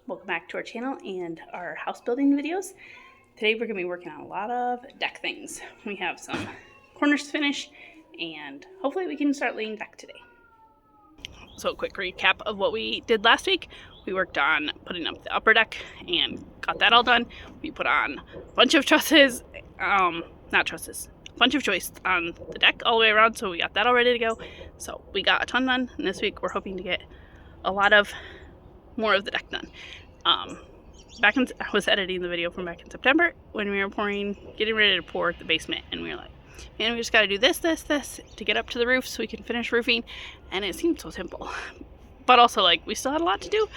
Welcome back to our channel and our house building videos. Today we're going to be working on a lot of deck things. We have some corners to finish and hopefully we can start laying deck today. So a quick recap of what we did last week. We worked on putting up the upper deck and got that all done. We put on a bunch of trusses, a bunch of joists on the deck all the way around, so we got that all ready to go. So we got a ton done, and this week we're hoping to get a lot of more of the deck done. I was editing the video from back in September when we were getting ready to pour the basement, and we were like, man, we just got to do this to get up to the roof so we can finish roofing. And it seemed so simple, but also like we still had a lot to do.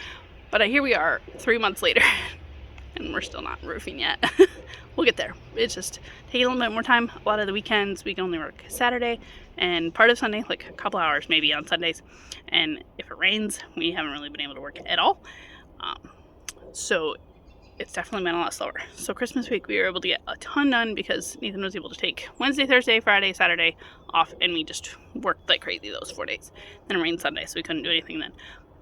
But here we are 3 months later and we're still not roofing yet. We'll get there. It's just taking a little bit more time. A lot of the weekends we can only work Saturday and part of Sunday, like a couple hours maybe on Sundays. And if it rains, we haven't really been able to work at all. So it's definitely been a lot slower. So Christmas week we were able to get a ton done because Nathan was able to take Wednesday, Thursday, Friday, Saturday off, and we just worked like crazy those 4 days. Then it rained Sunday, so we couldn't do anything then.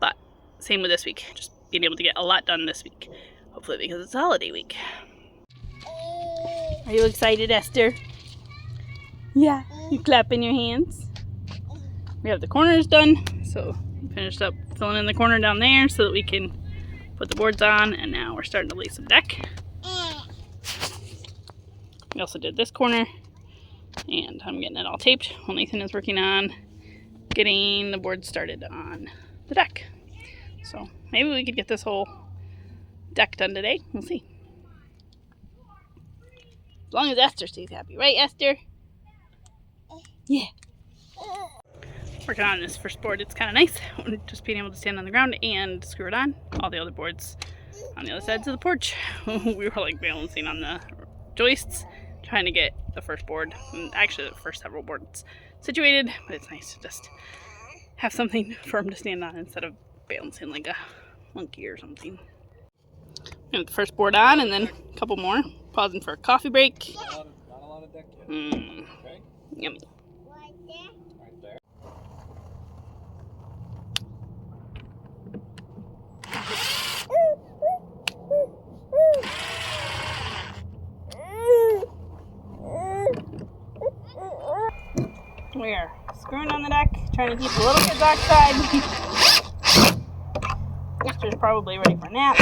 But same with this week, just being able to get a lot done this week. Hopefully because it's a holiday week. Are you excited, Esther? Yeah. You clapping your hands? We have the corners done, so we finished up filling in the corner down there so that we can put the boards on, and now we're starting to lay some deck. We also did this corner, and I'm getting it all taped while Nathan is working on getting the board started on the deck. So maybe we could get this whole deck done today. We'll see. As long as Esther stays happy, right, Esther? Yeah. Working on this first board, it's kind of nice just being able to stand on the ground and screw it on. All the other boards on the other sides of the porch. We were like balancing on the joists, trying to get the first board, and actually the first several boards situated, but it's nice to just have something firm to stand on instead of balancing like a monkey or something. We have the first board on and then a couple more. Pausing for a coffee break. Not a lot of deck yet. Okay. Yummy. Right there. We are screwing on the deck, trying to keep the little kids outside. Esther's probably ready for a nap.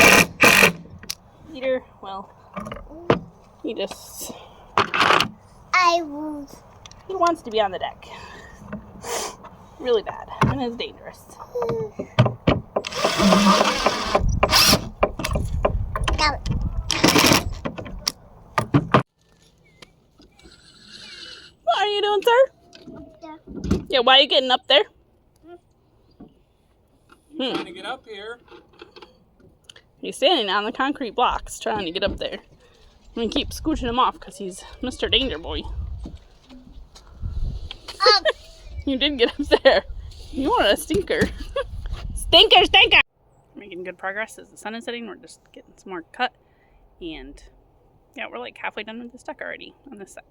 Peter, well, he wants to be on the deck. Really bad, and it's dangerous. What are you doing, sir? Yeah, why are you getting up there? Trying to get up here. He's standing on the concrete blocks trying to get up there. I'm gonna keep scooching him off because he's Mr. Danger Boy. You did get up there. You are a stinker. Stinker, stinker! Making good progress as the sun is setting. We're just getting some more cut. And yeah, we're like halfway done with this deck already on this side.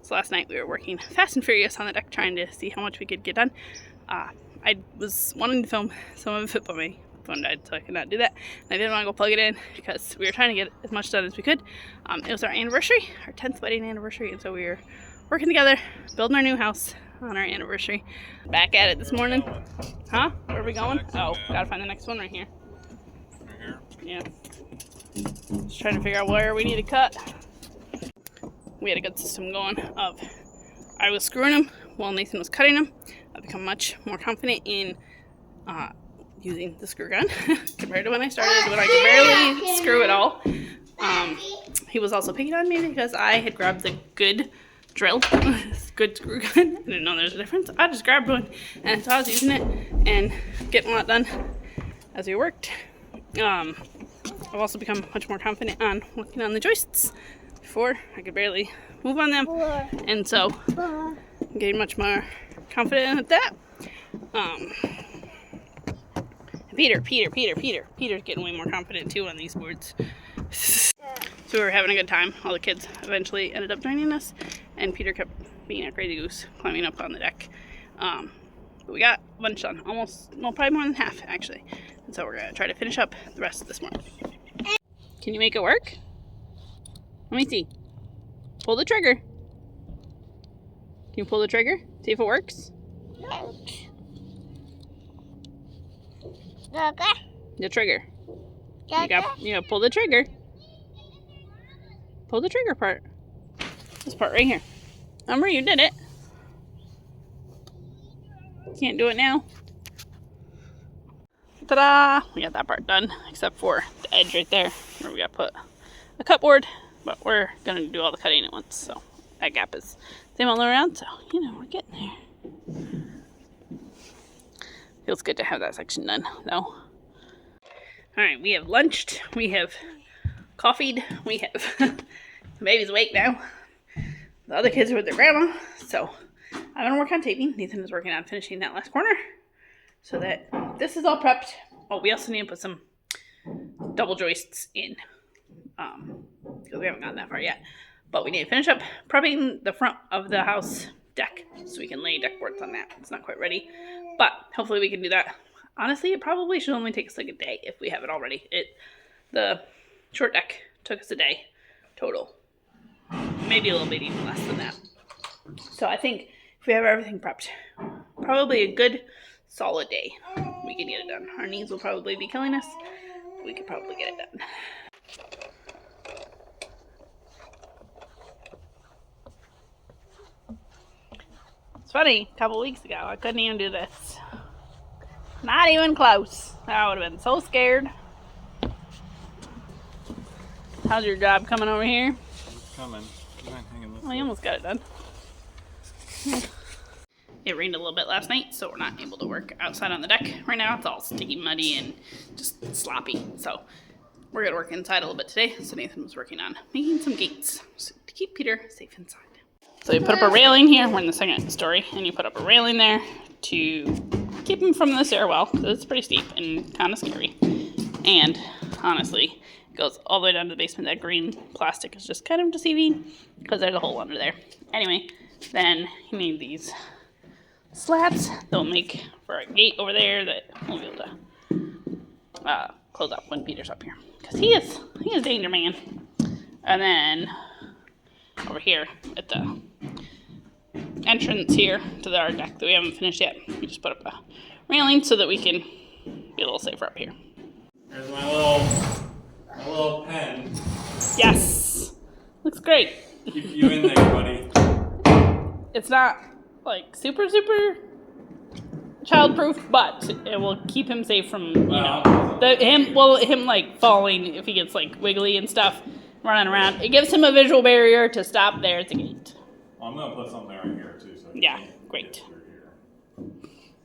So last night we were working fast and furious on the deck trying to see how much we could get done. I was wanting to film some of it, but my phone died, so I could not do that. And I didn't want to go plug it in because we were trying to get as much done as we could. It was our anniversary, our 10th wedding anniversary, and so we were working together, building our new house on our anniversary. Back at it this morning. Huh? Where are we going? Oh, gotta find the next one right here. Right here? Yeah. Just trying to figure out where we need to cut. We had a good system going of I was screwing them while Nathan was cutting them. I've become much more confident in using the screw gun compared to when I started, when I could barely screw it all. He was also picking on me because I had grabbed the good drill, good screw gun. I didn't know there was a difference. I just grabbed one, and so I was using it and getting a lot done as we worked. I've also become much more confident on working on the joists. Before, I could barely move on them, and so I'm getting much more confident at that. Peter's getting way more confident too on these boards. So we were having a good time. All the kids eventually ended up joining us, and Peter kept being a crazy goose, climbing up on the deck. But we got a bunch done, almost, well, probably more than half actually. So we're gonna try to finish up the rest of this morning. Can you make it work? Let me see. Pull the trigger. Can you pull the trigger? See if it works? The trigger. You gotta pull the trigger. Pull the trigger part. This part right here. Remember, you did it. Can't do it now. Ta-da! We got that part done, except for the edge right there, where we gotta put a cupboard. But we're gonna do all the cutting at once, so that gap is same all around. So we're getting there. Feels good to have that section done, though. All right, we have lunched. We have coffeeed. We have the baby's awake now. The other kids are with their grandma, so I'm gonna work on taping. Nathan is working on finishing that last corner, so that this is all prepped. Oh, we also need to put some double joists in, because we haven't gotten that far yet. But we need to finish up prepping the front of the house deck, so we can lay deck boards on that. It's not quite ready, but hopefully we can do that. Honestly, it probably should only take us like a day if we have it all ready. The short deck took us a day total. Maybe a little bit even less than that. So I think if we have everything prepped, probably a good solid day, we can get it done. Our knees will probably be killing us, but we could probably get it done. It's funny, a couple weeks ago, I couldn't even do this. Not even close. I would have been so scared. How's your job coming over here? It's coming. Well, you almost got it done. It rained a little bit last night, so we're not able to work outside on the deck right now. It's all sticky, muddy, and just sloppy. So we're going to work inside a little bit today. So Nathan was working on making some gates to keep Peter safe inside. So you put up a railing here. We're in the second story. And you put up a railing there to keep him from the stairwell, because it's pretty steep and kind of scary. And honestly, it goes all the way down to the basement. That green plastic is just kind of deceiving because there's a hole under there. Anyway, then you need these slats. They'll make for a gate over there that we'll be able to close up when Peter's up here, because he is danger man. And then over here at the entrance here to our deck that we haven't finished yet, we just put up a railing so that we can be a little safer up here. There's my little pen. Yes, looks great. Keep you in there, buddy. It's not like super child-proof, but it will keep him safe from him like falling if he gets like wiggly and stuff, running around. It gives him a visual barrier to stop there at the gate. Well, I'm gonna put something right here too. So yeah, great.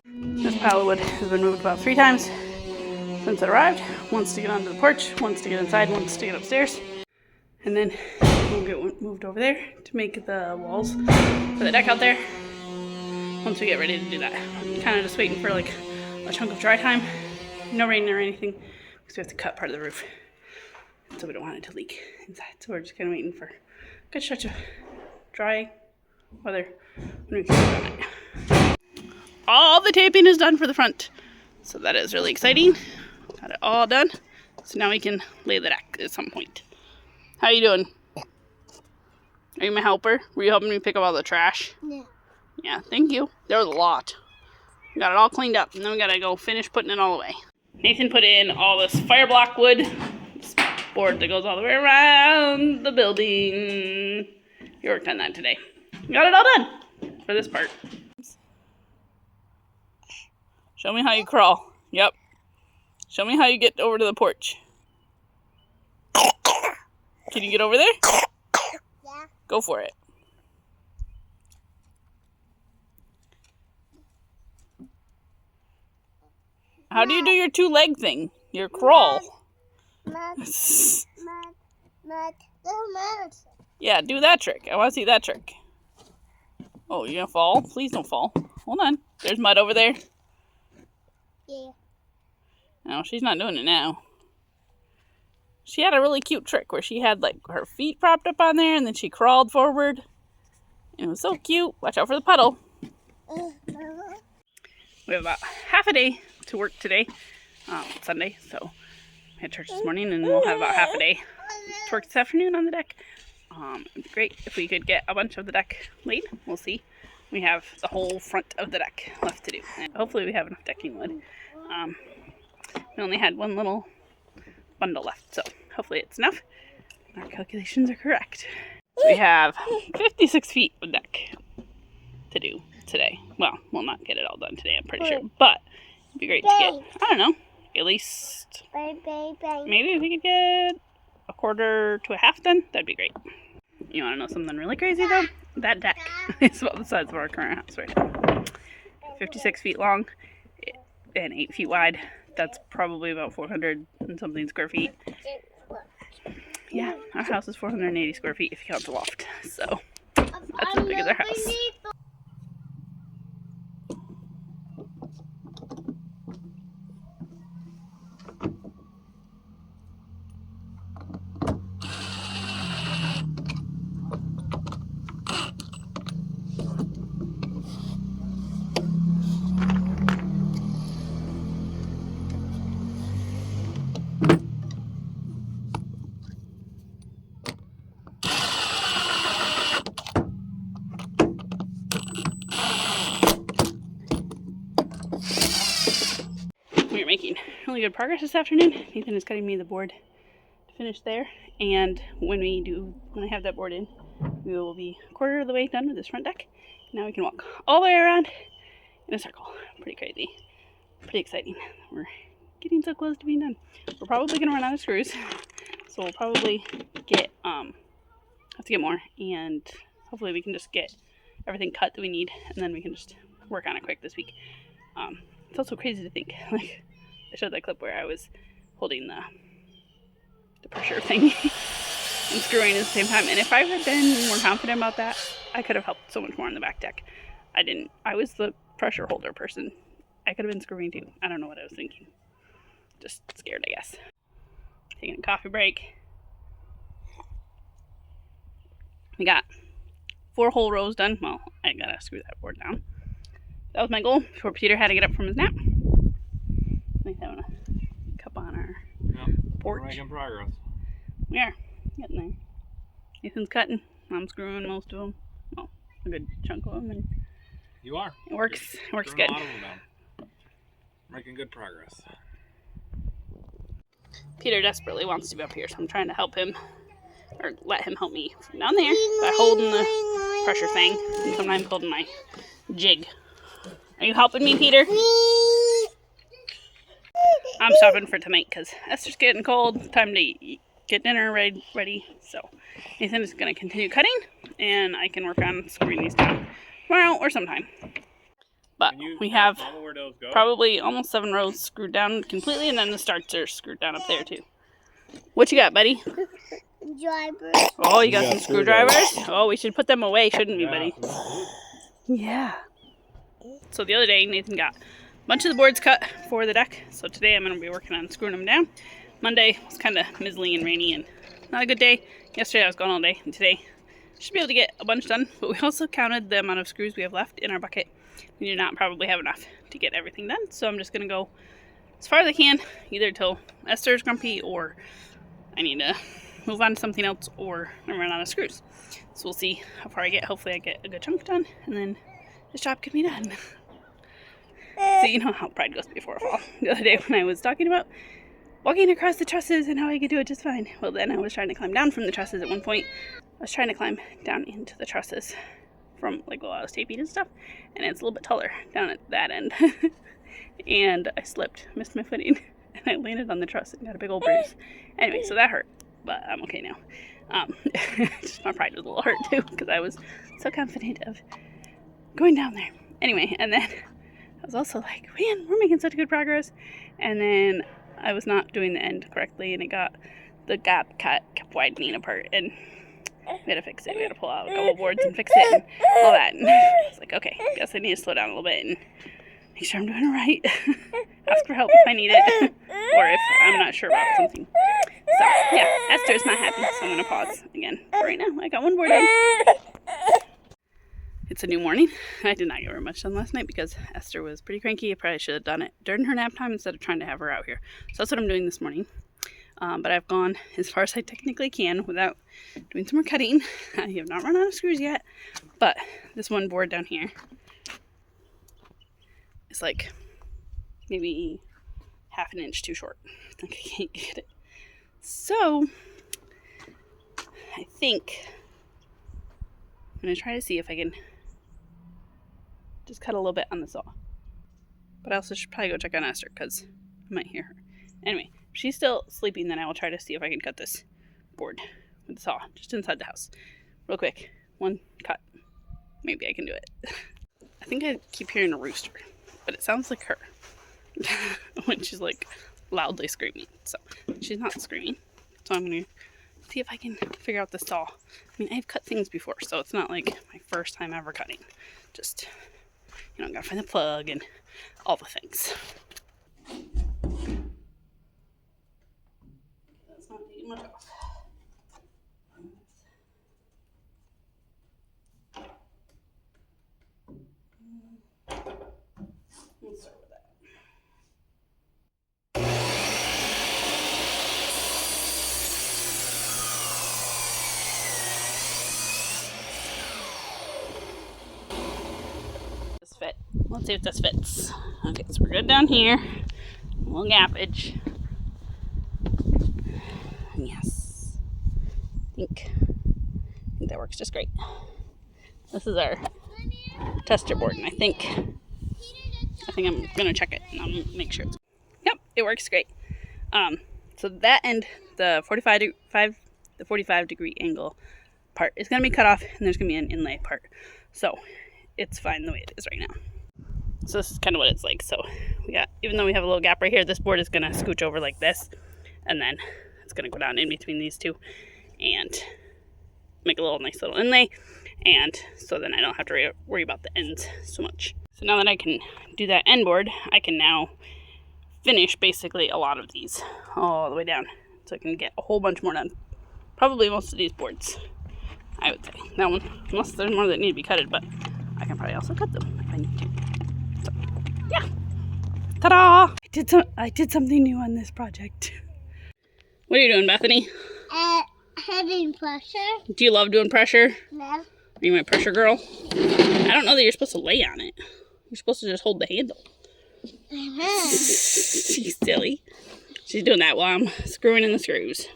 This pile of wood has been moved about 3 times since it arrived. Once to get onto the porch, once to get inside, once to get upstairs. And then we'll get moved over there to make the walls for the deck out there. Once we get ready to do that. I'm kind of just waiting for like a chunk of dry time. No rain or anything, because we have to cut part of the roof. So we don't want it to leak inside. So we're just kind of waiting for a good stretch of dry weather when we can do that. All the taping is done for the front. So that is really exciting. Got it all done. So now we can lay the deck at some point. How you doing? Are you my helper? Were you helping me pick up all the trash? Yeah. Yeah, thank you. There was a lot. We got it all cleaned up, and then we gotta go finish putting it all away. Nathan put in all this fire block wood, this board that goes all the way around the building. He worked on that today. Got it all done for this part. Show me how you crawl. Yep. Show me how you get over to the porch. Can you get over there? Yeah. Go for it. How do you do your 2-leg thing? Your crawl. Yeah, do that trick. I want to see that trick. Oh, you're gonna fall? Please don't fall. Hold on. There's mud over there. Yeah. No, she's not doing it now. She had a really cute trick where she had like her feet propped up on there and then she crawled forward. And it was so cute. Watch out for the puddle. We have about half a day to work today. Sunday, so I had church this morning, and we'll have about half a day to work this afternoon on the deck. It'd be great if we could get a bunch of the deck laid. We'll see. We have the whole front of the deck left to do, and hopefully we have enough decking wood. We only had one little bundle left, so hopefully it's enough. Our calculations are correct. So we have 56 feet of deck to do today. Well, we'll not get it all done today, I'm pretty sure, but it'd be great to get, I don't know, at least maybe if we could get a quarter to a half done, that'd be great. You want to know something really crazy though? That deck is about the size of our current house right now. 56 feet long and 8 feet wide. That's probably about 400 and something square feet. Yeah, our house is 480 square feet if you count the loft. So that's as big as our house. We are making really good progress this afternoon. Nathan is cutting me the board to finish there, and when I have that board in, we will be a quarter of the way done with this front deck. Now we can walk all the way around in a circle. Pretty crazy, pretty exciting. We're getting so close to being done. We're probably gonna run out of screws, so we'll probably get have to get more, and hopefully we can just get everything cut that we need, and then we can just work on it quick this week. It's also crazy to think, like, I showed that clip where I was holding the pressure thing and screwing at the same time, and if I had been more confident about that, I could have helped so much more on the back deck. I didn't. I was the pressure holder person. I could have been screwing too. I don't know what I was thinking. Just scared, I guess. Taking a coffee break. We got 4 whole rows done. Well, I gotta screw that board down. That was my goal before Peter had to get up from his nap. Nice having a cup on our porch. We're making progress. We are getting there. Nathan's cutting. I'm screwing most of them. Well, a good chunk of them, and You are. it works. It works Screwing good. a lot of them down. Making good progress. Peter desperately wants to be up here, so I'm trying to help him, or let him help me from down there by holding the pressure thing, and sometimes holding my jig. Are you helping me, Peter? I'm stopping for tonight because Esther's getting cold. Time to get dinner ready. So Nathan is going to continue cutting, and I can work on screwing these down tomorrow or sometime. But we have probably almost 7 rows screwed down completely, and then the starts are screwed down up there too. What you got, buddy? Drivers. Oh, you got some screwdrivers? Oh, we should put them away, shouldn't we, buddy? Yeah. So the other day, Nathan got a bunch of the boards cut for the deck. So today I'm going to be working on screwing them down. Monday was kind of mizzly and rainy and not a good day. Yesterday I was gone all day, and today I should be able to get a bunch done. But we also counted the amount of screws we have left in our bucket. We do not probably have enough to get everything done. So I'm just going to go as far as I can, either till Esther's grumpy, or I need to move on to something else, or I run out of screws. So we'll see how far I get. Hopefully I get a good chunk done, and then this job can be done. So you know how pride goes before a fall. The other day when I was talking about walking across the trusses and how I could do it just fine. Well, then I was trying to climb down from the trusses at one point. I was trying to climb down into the trusses from, like, while I was taping and stuff, and it's a little bit taller down at that end. And I slipped, missed my footing, and I landed on the truss and got a big old bruise. Anyway, so that hurt, but I'm okay now. Just my pride was a little hurt too, because I was so confident of going down there. Anyway, and then I was also like, man, we're making such good progress. And then I was not doing the end correctly, and the gap kept widening apart, and we had to fix it. We had to pull out a couple boards and fix it and all that. And I was like, okay, guess I need to slow down a little bit and make sure I'm doing it right. Ask for help if I need it, or if I'm not sure about something. So yeah, Esther's not happy, so I'm gonna pause again for right now. I got one board in. It's a new morning. I did not get very much done last night because Esther was pretty cranky. I probably should have done it during her nap time instead of trying to have her out here. So that's what I'm doing this morning. But I've gone as far as I technically can without doing some more cutting. I have not run out of screws yet, but this one board down here is like maybe half an inch too short. Like I can't get it. So I think I'm going to try to see if I can just cut a little bit on the saw. But I also should probably go check on Esther because I might hear her. Anyway, if she's still sleeping, then I will try to see if I can cut this board with the saw just inside the house. Real quick. One cut. Maybe I can do it. I think I keep hearing a rooster, but it sounds like her when she's like loudly screaming. So she's not screaming. So I'm going to see if I can figure out the saw. I mean, I've cut things before, so it's not like my first time ever cutting. Just, gotta find the plug and all the things. That's not taking much off. Let's start with that. Fit. Let's see if this fits. Okay, so we're good down here. A little gappage. Yes. I think that works just great. This is our tester board, and I think I'm gonna check it and I'll make sure. Yep, it works great. So that end, the 45 degree angle part is gonna be cut off, and there's gonna be an inlay part. So it's fine the way it is right now. So this is kind of what it's like. So we got, even though we have a little gap right here, this board is gonna scooch over like this, and then it's gonna go down in between these two and make a nice little inlay. And so then I don't have to worry about the ends so much. So now that I can do that end board, I can now finish basically a lot of these all the way down. So I can get a whole bunch more done. Probably most of these boards, I would say. That one, unless there's more that need to be cutted, but I can probably also cut them if I need to. So, yeah. Ta-da! I did something new on this project. What are you doing, Bethany? Having pressure. Do you love doing pressure? No. Are you my pressure girl? I don't know that you're supposed to lay on it. You're supposed to just hold the handle. She's silly. She's doing that while I'm screwing in the screws.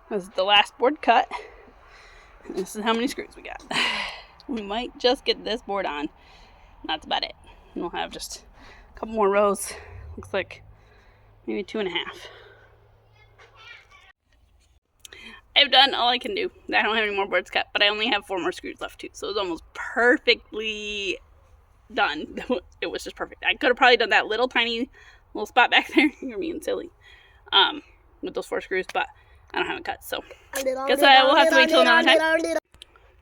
This is the last board cut. This is how many screws we got. We might just get this board on. That's about it. And we'll have just a couple more rows. Looks like maybe 2.5. I've done all I can do. I don't have any more boards cut, but I only have 4 more screws left too. So it's almost perfectly done. It was just perfect. I could have probably done that tiny little spot back there. You're being silly. With those 4 screws, but I don't have it cut. So guess I will have to wait till another time.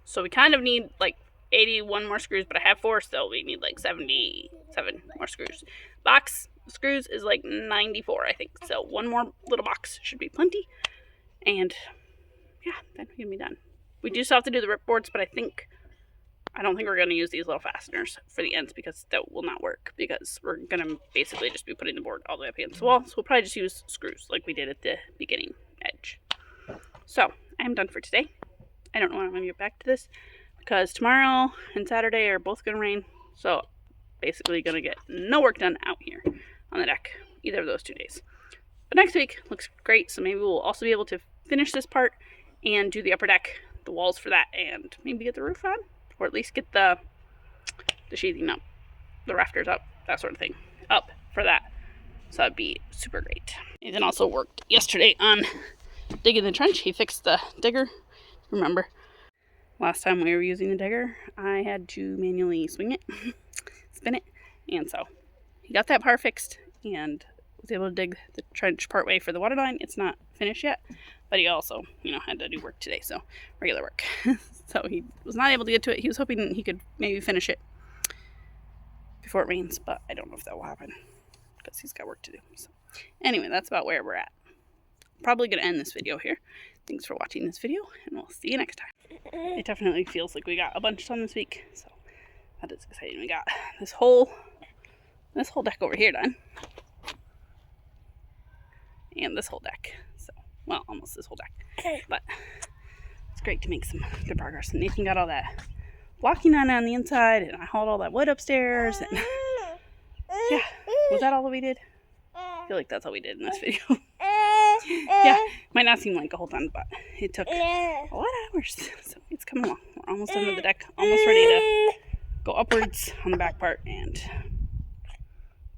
So we kind of need like 81 more screws, but I have 4, so we need like 77 more screws. Box screws is like 94, I think. So 1 more little box should be plenty. And yeah, then we can be done. We do still have to do the rip boards, but I don't think we're going to use these little fasteners for the ends because that will not work, because we're going to basically just be putting the board all the way up against the wall. So we'll probably just use screws like we did at the beginning edge. So I'm done for today. I don't know when I'm going to get back to this because tomorrow and Saturday are both going to rain. So basically going to get no work done out here on the deck either of those 2 days. But next week looks great. So maybe we'll also be able to finish this part and do the upper deck, the walls for that, and maybe get the roof on, or at least get the sheathing up, the rafters up, that sort of thing up for that. So that'd be super great. Nathan also worked yesterday on digging the trench. He fixed the digger. Remember, last time we were using the digger, I had to manually swing it, spin it, and so he got that part fixed and was able to dig the trench partway for the water line. It's not finished yet, but he also, had to do work today, so regular work. So he was not able to get to it. He was hoping he could maybe finish it before it rains, but I don't know if that will happen because he's got work to do. So anyway, that's about where we're at. Probably going to end this video here. Thanks for watching this video, and we'll see you next time. it definitely feels like we got a bunch done this week. So that is exciting. We got this whole deck over here done. And this whole deck. So, well, almost this whole deck. But it's great to make some good progress. And Nathan got all that blocking on the inside, and I hauled all that wood upstairs. And yeah, was that all that we did? I feel like that's all we did in this video. Yeah, might not seem like a whole ton, but it took a lot of hours. So it's coming along. We're almost done with the deck. Almost ready to go upwards on the back part and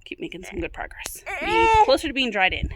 keep making some good progress. Be closer to being dried in.